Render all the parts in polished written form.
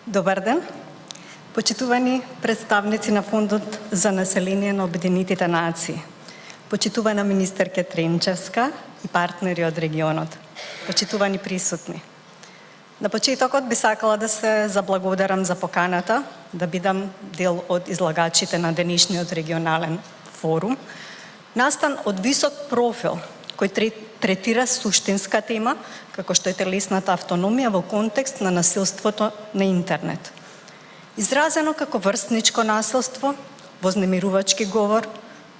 Добар ден, почитувани представници на Фондот за население на Обединетите нации, почитувана министерка Тренчевска и партнери од регионот, почитувани присутни. На почетокот би сакала да се заблагодарам за поканата да бидам дел од излагачите на денешниот регионален форум, настан од висок профил, кој третира суштинска тема, како што е телесната автономија во контекст на насилството на интернет. Изразено како врсничко насилство, вознемирувачки говор,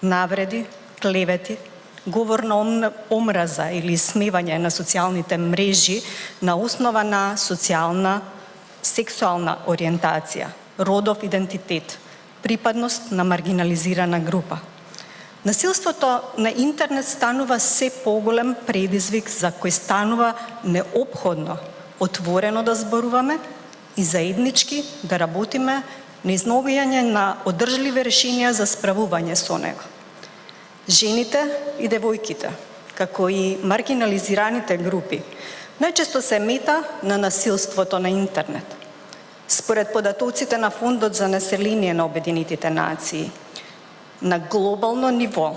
навреди, клевети, говор на омраза или смевање на социјалните мрежи на основа на социјална, сексуална ориентација, родов идентитет, припадност на маргинализирана група. Насилството на интернет станува се поголем предизвик за кој станува неопходно отворено да зборуваме и заеднички да работиме на изнаоѓање на одржливи решенија за справување со него. Жените и девојките, како и маргинализираните групи, најчесто се мета на насилството на интернет. Според податоците на Фондот за население на Обединетите нации, на глобално ниво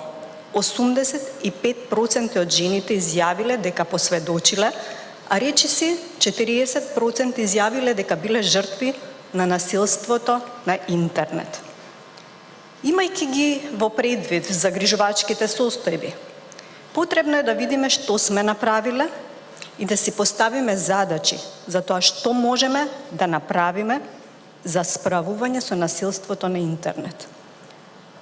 85% од жените изјавиле дека посведочиле, а речиси 40% изјавиле дека биле жртви на насилството на интернет. Имајќи ги во предвид загрижувачките состојби, потребно е да видиме што сме направиле и да си поставиме задачи за тоа што можеме да направиме за справување со насилството на интернет.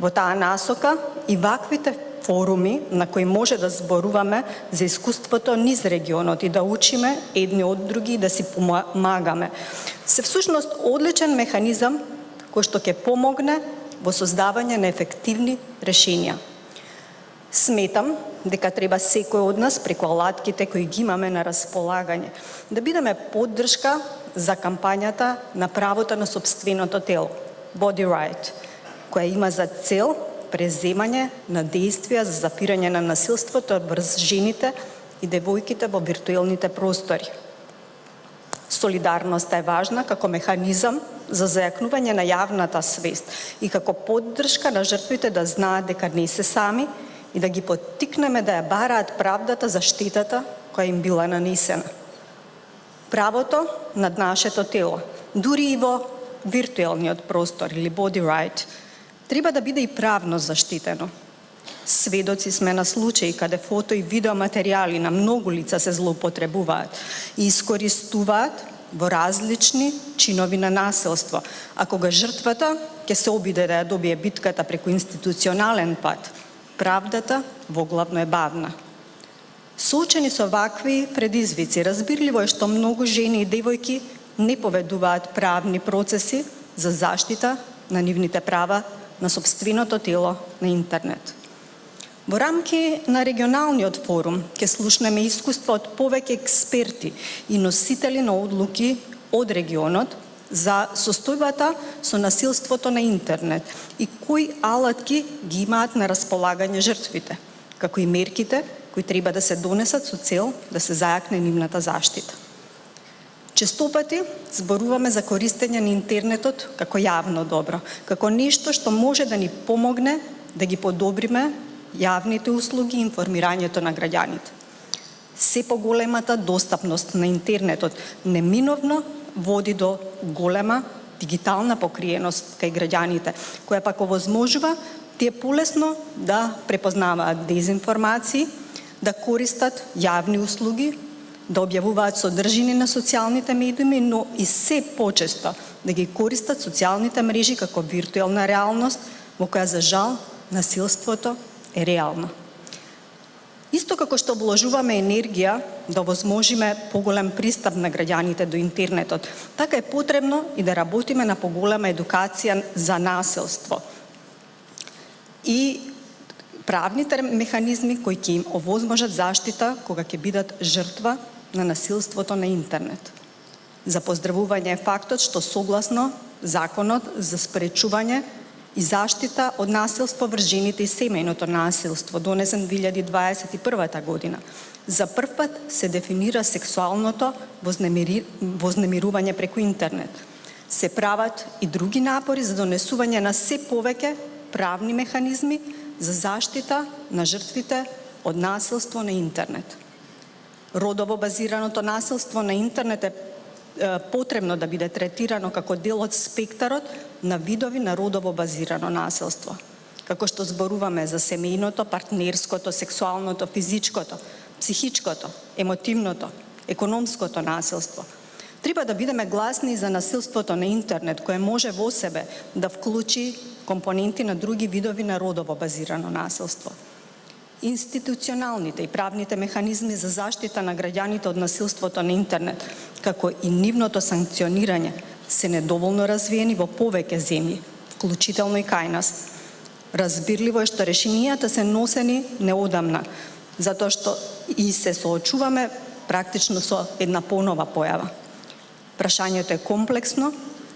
Во таа насока и ваквите форуми на кои може да зборуваме за искуството низ регионот и да учиме едни од други и да си помагаме, се всушност одличен механизам кој што ќе помогне во создавање на ефективни решенија. Сметам дека треба секој од нас преку алатките кои ги имаме на располагање да бидеме поддршка за кампањата на правото на сопственото тело, Body Right, која има за цел преземање на действија за запирање на насилството врз жените и девојките во виртуелните простори. Солидарноста е важна како механизам за зајакнување на јавната свест и како поддршка на жртвите да знаат дека не се сами и да ги поттикнеме да ја бараат правдата за штетата која им била нанесена. Правото над нашето тело, дури и во виртуелниот простор или Body Right, треба да биде и правно заштитено. Сведоци сме на случаи каде фото и видеоматеријали на многу лица се злоупотребуваат и искористуваат во различни чинови на насилство, а кога жртвата ќе се обиде да ја добие битката преку институционален пат, правдата воглавно е бавна. Соочени со вакви предизвици, разбирливо е што многу жени и девојки не поведуваат правни процеси за заштита на нивните права на сопственото тело на интернет. Во рамки на регионалниот форум ќе слушнеме искуства од повеќе експерти и носители на одлуки од регионот за состојбата со насилството на интернет и кои алатки ги имаат на располагање жртвите, како и мерките кои треба да се донесат со цел да се зајакне нивната заштита. Честопати зборуваме за користење на интернетот како јавно добро, како нешто што може да ни помогне да ги подобриме јавните услуги и информирањето на граѓаните. Се поголемата достапност на интернетот неминовно води до голема дигитална покриеност кај граѓаните, која пак овозможува тие полесно да препознаваат дезинформации, да користат јавни услуги, да објавуваат содржини на социјалните медиуми, но и се почесто да ги користат социјалните мрежи како виртуелна реалност во која за жал насилството е реално. Исто како што вложуваме енергија да овозможиме поголем пристап на граѓаните до интернетот, така е потребно и да работиме на поголема едукација за насилство и правните механизми кои ќе им овозможат заштита кога ќе бидат жртва на насилството на интернет. За поздравување е фактот што согласно Законот за спречување и заштита од насилство врз жените и семејното насилство, донесен 2021 година, за прв пат се дефинира сексуалното вознемирување преку интернет. Се прават и други напори за донесување на се повеќе правни механизми за заштита на жртвите од насилство на интернет. Родово базираното насилство на интернет е потребно да биде третирано како дел од спектарот на видови на родово базирано насилство. Како што зборуваме за семејното, партнерското, сексуалното, физичкото, психичкото, емотивното, економското насилство. Треба да бидеме гласни за насилството на интернет, кое може во себе да вклучи компоненти на други видови на родово базирано насилство. Институционалните и правните механизми за заштита на граѓаните од насилството на интернет, како и нивното санкционирање, се недоволно развиени во повеќе земји, вклучително и кај нас. Разбирливо е што решенијата се носени неодамна, затоа што и се соочуваме практично со една понова појава. Прашањето е комплексно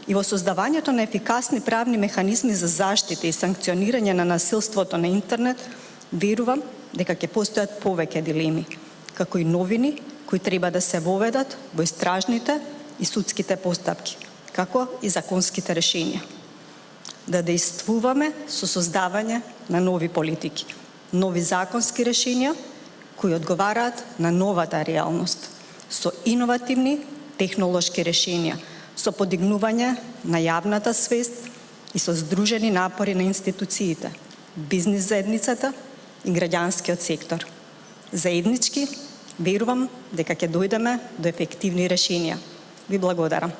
и во создавањето на ефикасни правни механизми за заштита и санкционирање на насилството на интернет, верувам дека ќе постојат повеќе дилеми, како и новини кои треба да се воведат во истражните и судските постапки, како и законските решенија. Да действуваме со создавање на нови политики, нови законски решенија кои одговараат на новата реалност, со иновативни технолошки решенија, со подигнување на јавната свест и со здружени напори на институциите, бизнис заедницата и граѓанскиот сектор. Заеднички верувам дека ќе дојдеме до ефективни решенија. Ви благодарам.